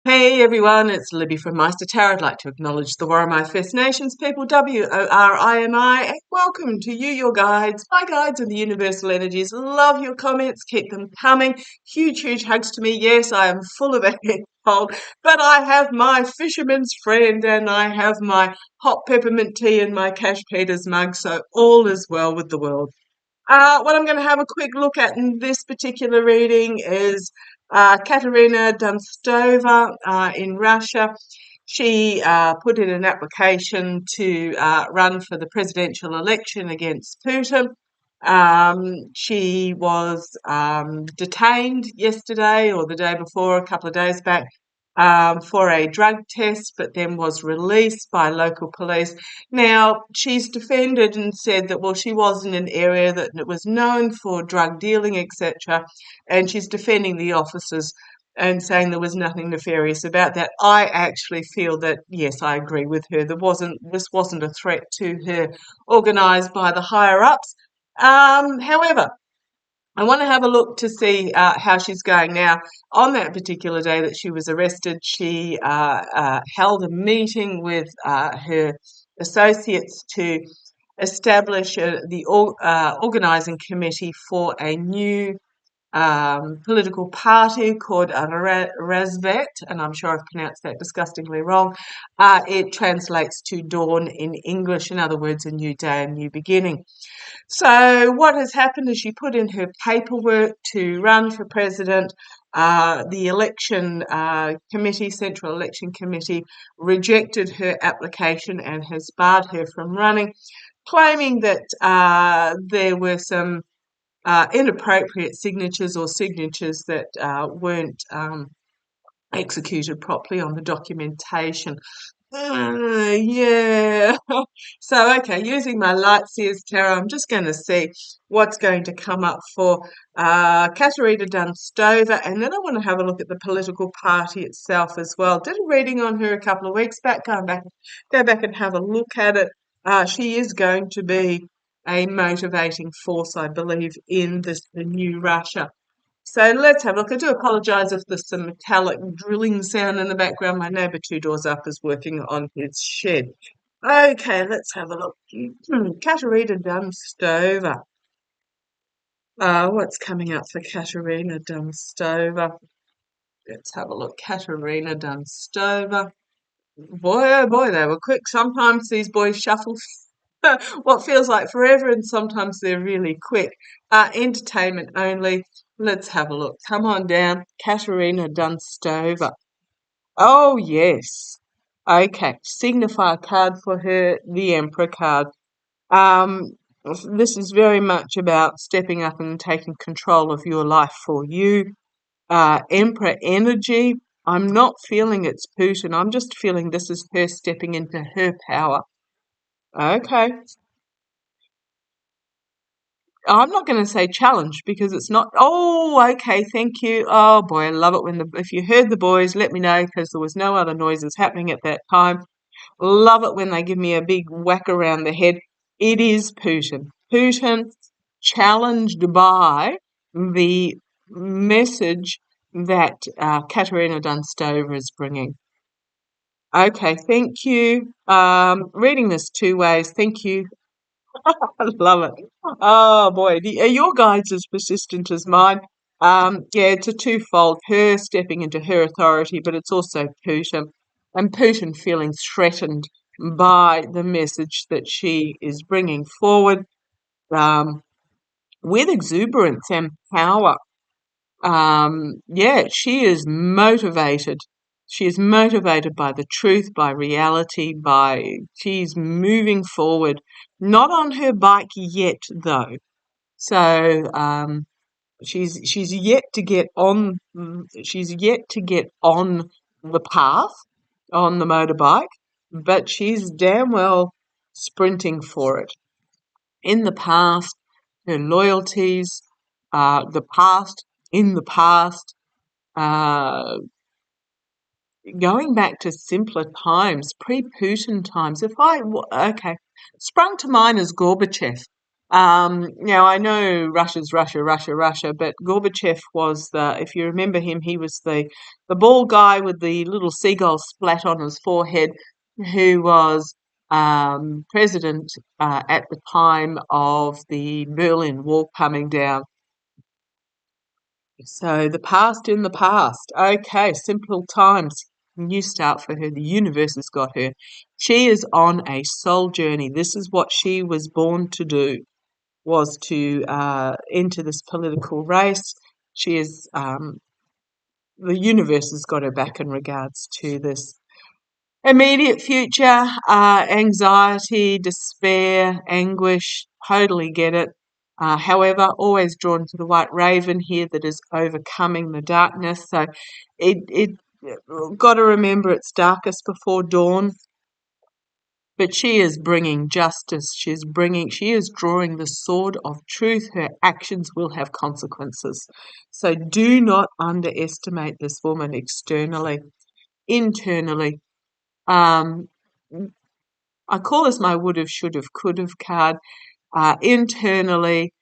Hey everyone, it's Libby from maighstirtarot. I'd like to acknowledge the Warramai First Nations people, WORIMI, and welcome to you, your guides, my guides and the universal energies. Love your comments, keep them coming. Huge hugs to me. Yes, I am full of a head cold, but I have my fisherman's friend and I have my hot peppermint tea in my Cash Peters mug, so all is well with the world. What I'm going to have a quick look at in this particular reading is Ekaterina Dunstova in Russia. She put in an application to run for the presidential election against Putin. She was detained yesterday or the day before, a couple of days back, for a drug test, but then was released by local police. Now, she's defended and said that, well, she was in an area that was known for drug dealing, etc., and she's defending the officers and saying there was nothing nefarious about that. I actually feel that, yes, I agree with her. This wasn't a threat to her organised by the higher ups. However, I want to have a look to see how she's going now. On that particular day that she was arrested, she held a meeting with her associates to establish the organising committee for a new political party called Rassvet, and I'm sure I've pronounced that disgustingly wrong. It translates to dawn in English, in other words, a new day, a new beginning. So what has happened is she put in her paperwork to run for president. The election committee, Central Election Committee, rejected her application and has barred her from running, claiming that there were some inappropriate signatures or signatures that weren't executed properly on the documentation. Yeah. So, okay, using my light seers tarot, I'm just going to see what's going to come up for Ekaterina Dunstova, and then I want to have a look at the political party itself as well. Did a reading on her a couple of weeks back. Go back and have a look at it. She is going to be a motivating force, I believe, in the new Russia. So let's have a look. I do apologise if there's some metallic drilling sound in the background. My neighbour 2 doors up is working on his shed. Okay, let's have a look. Ekaterina Dunstova. What's coming up for Ekaterina Dunstova? Let's have a look. Ekaterina Dunstova. Boy, oh boy, they were quick. Sometimes these boys shuffle what feels like forever, and sometimes they're really quick. Entertainment only. Let's have a look. Come on down. Ekaterina Dunstova. Oh, yes. Okay. Signify card for her, the Emperor card. Um, this is very much about stepping up and taking control of your life for you. Emperor energy. I'm not feeling it's Putin. I'm just feeling this is her stepping into her power. Okay. I'm not going to say challenge because it's not. Oh, okay, thank you. Oh boy, I love it when if you heard the boys, let me know because there was no other noises happening at that time. Love it when they give me a big whack around the head. It is Putin. Putin challenged by the message that Ekaterina Dunstova is bringing. Okay, thank you. Reading this 2 ways. Thank you. I love it. Oh boy, are your guides as persistent as mine? Yeah, it's a twofold. Her stepping into her authority, but it's also Putin, and Putin feeling threatened by the message that she is bringing forward, with exuberance and power. Yeah, she is motivated. She is motivated by the truth, by reality, she's moving forward. Not on her bike yet, though. So she's yet to get on. She's yet to get on the path on the motorbike, but she's damn well sprinting for it. In the past, her loyalties, in the past, uh, going back to simpler times, pre-Putin times. Okay, sprung to mind is Gorbachev. Now, I know Russia's Russia, but Gorbachev was if you remember him, he was the bald guy with the little seagull splat on his forehead, who was president at the time of the Berlin Wall coming down. So the past in the past. Okay, simple times. New start for her. The universe has got her. She is on a soul journey. This is what she was born to do, was to enter this political race. She is the universe has got her back in regards to this immediate future, anxiety, despair, anguish. Totally get it. However, always drawn to the white raven here that is overcoming the darkness. So it got to remember it's darkest before dawn. But she is bringing justice. She is drawing the sword of truth. Her actions will have consequences. So do not underestimate this woman externally. Internally, um, I call this my would have, should have, could have card. Internally,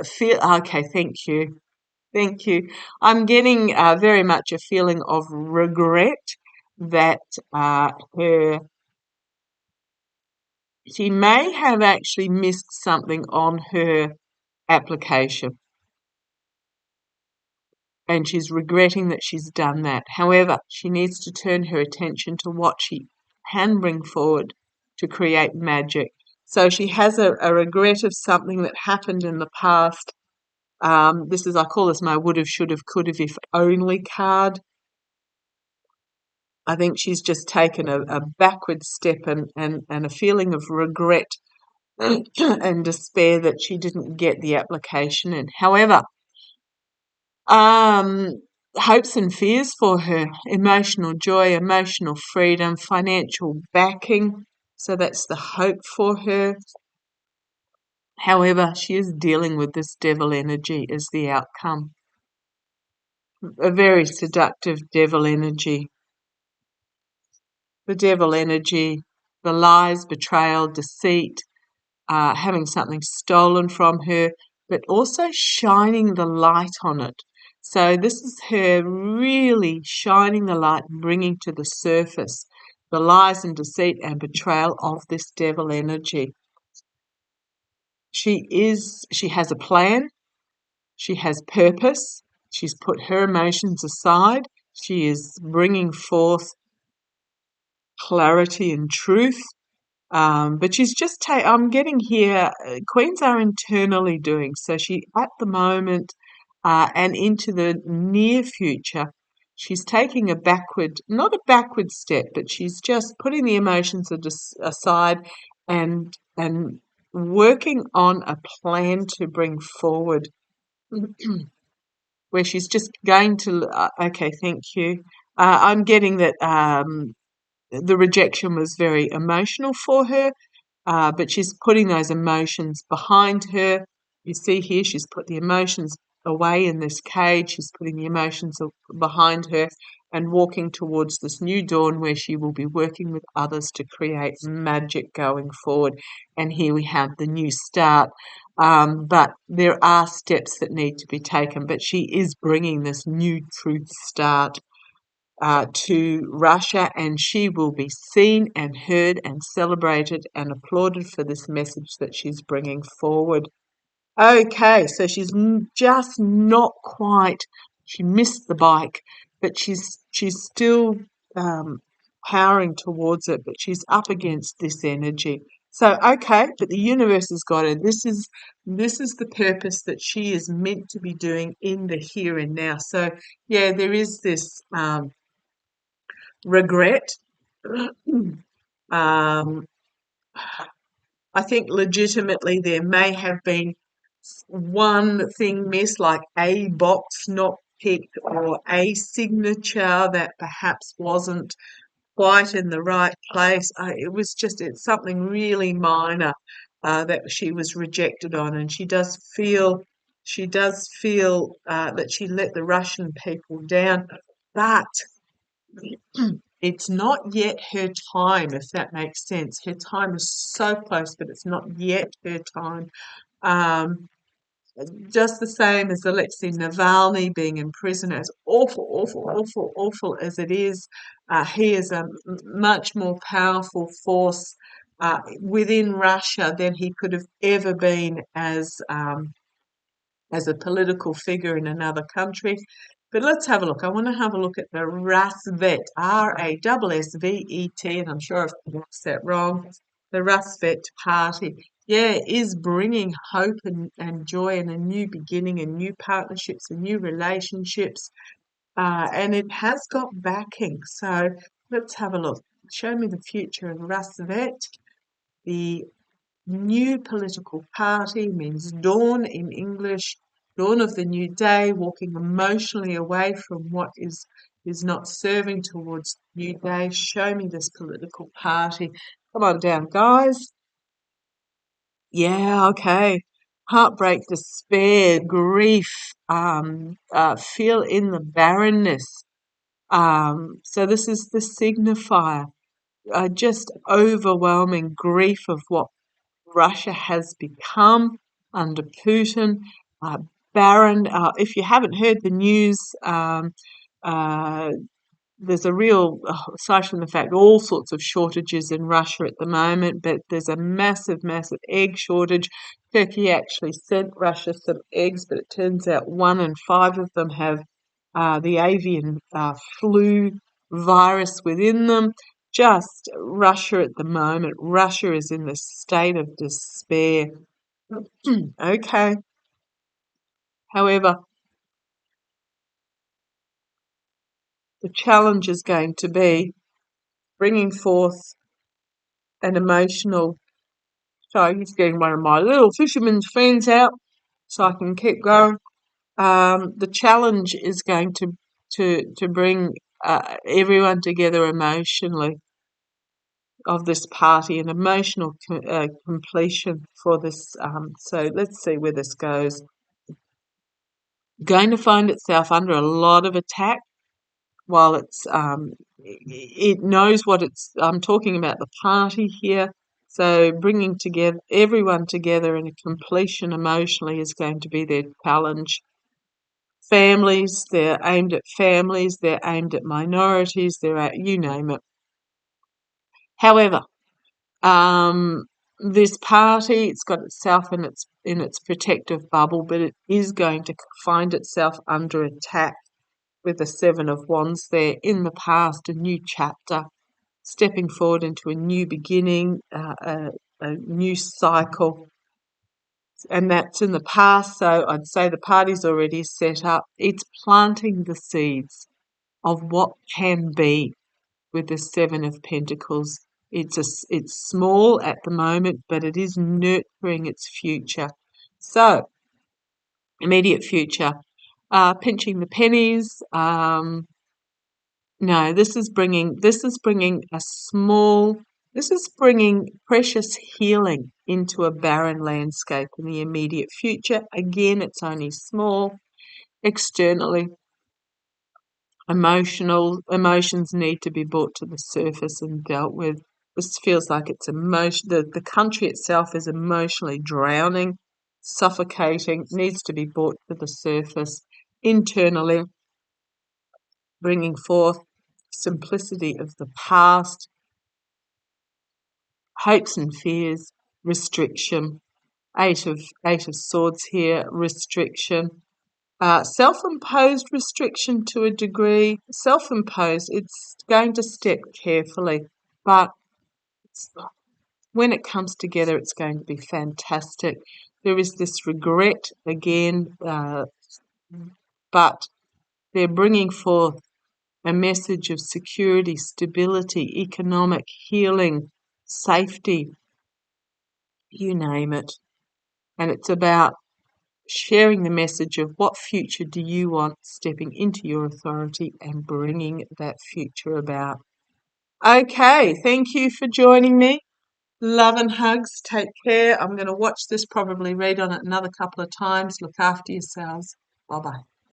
feel okay. Thank you. I'm getting very much a feeling of regret that her she may have actually missed something on her application, and she's regretting that she's done that. However, she needs to turn her attention to what she can bring forward to create magic. So she has a regret of something that happened in the past. I call this my would have, should have, could have, if only card. I think she's just taken a backward step and a feeling of regret and despair that she didn't get the application in. However, um, hopes and fears for her, emotional joy, emotional freedom, financial backing. So that's the hope for her. However, she is dealing with this devil energy as the outcome. A very seductive devil energy. The devil energy, the lies, betrayal, deceit, having something stolen from her, but also shining the light on it. So this is her really shining the light, bringing to the surface the lies and deceit and betrayal of this devil energy. She has a plan, she has purpose, she's put her emotions aside, she is bringing forth clarity and truth. But she's just I'm getting here, queens are internally doing. So she, at the moment, and into the near future, she's taking not a backward step, but she's just putting the emotions aside and working on a plan to bring forward where she's just going to, okay, thank you. I'm getting that the rejection was very emotional for her. But she's putting those emotions behind her. You see here, she's put the emotions away in this cage. She's putting the emotions behind her and walking towards this new dawn where she will be working with others to create magic going forward. And here we have the new start. But there are steps that need to be taken. But she is bringing this new truth start to Russia, and she will be seen and heard and celebrated and applauded for this message that she's bringing forward. Okay, so she's just not quite. She missed the bike, but she's still powering towards it. But she's up against this energy. So okay, but the universe has got her. This is the purpose that she is meant to be doing in the here and now. So yeah, there is this regret. Um, I think legitimately there may have been one thing missed, like a box not picked or a signature that perhaps wasn't quite in the right place. It's something really minor that she was rejected on, and she does feel that she let the Russian people down, but it's not yet her time, if that makes sense. Her time is so close, but it's not yet her time. Um, just the same as Alexei Navalny being in prison, as awful, awful, awful, awful as it is, he is a much more powerful force within Russia than he could have ever been as a political figure in another country. But let's have a look. I want to have a look at the Rassvet, Rassvet, and I'm sure I've pronounced that wrong. The Rassvet Party, yeah, is bringing hope and joy and a new beginning and new partnerships and new relationships. And it has got backing. So let's have a look. Show me the future of Rassvet. The new political party means dawn in English, dawn of the new day, walking emotionally away from what is not serving towards the new day. Show me this political party. Come on down, guys. Yeah, okay. Heartbreak, despair, grief, feel in the barrenness. So this is the signifier, just overwhelming grief of what Russia has become under Putin, barren. If you haven't heard the news, uh, there's a real, aside from the fact, all sorts of shortages in Russia at the moment, but there's a massive, massive egg shortage. Turkey actually sent Russia some eggs, but it turns out 1 in 5 of them have the avian flu virus within them. Just Russia at the moment. Russia is in the state of despair. Okay. However, the challenge is going to be bringing forth an emotional. So he's getting one of my little fisherman's friends out so I can keep going. The challenge is going to bring everyone together emotionally of this party, an emotional completion for this. So let's see where this goes. Going to find itself under a lot of attack while it knows what it's. I'm talking about the party here. So bringing together everyone together in a completion emotionally is going to be their challenge. Families, they're aimed at families, they're aimed at minorities, they're at you name it. However, this party, it's got itself in its protective bubble, but it is going to find itself under attack with the Seven of Wands there. In the past, a new chapter, stepping forward into a new beginning, a new cycle, and that's in the past. So I'd say the party's already set up. It's planting the seeds of what can be with the Seven of Pentacles. It's small at the moment, but it is nurturing its future. So immediate future, pinching the pennies. No, this is bringing a small. This is bringing precious healing into a barren landscape in the immediate future. Again, it's only small. Externally, emotions need to be brought to the surface and dealt with. This feels like it's emotion. The country itself is emotionally drowning, suffocating. Needs to be brought to the surface. Internally, bringing forth simplicity of the past, hopes and fears, restriction. Eight of Swords here, restriction. Self-imposed restriction to a degree. Self-imposed, it's going to step carefully, but when it comes together, it's going to be fantastic. There is this regret again, but they're bringing forth a message of security, stability, economic healing, safety, you name it. And it's about sharing the message of what future do you want, stepping into your authority and bringing that future about. Okay, thank you for joining me. Love and hugs. Take care. I'm going to watch this, probably read on it another couple of times. Look after yourselves. Bye-bye.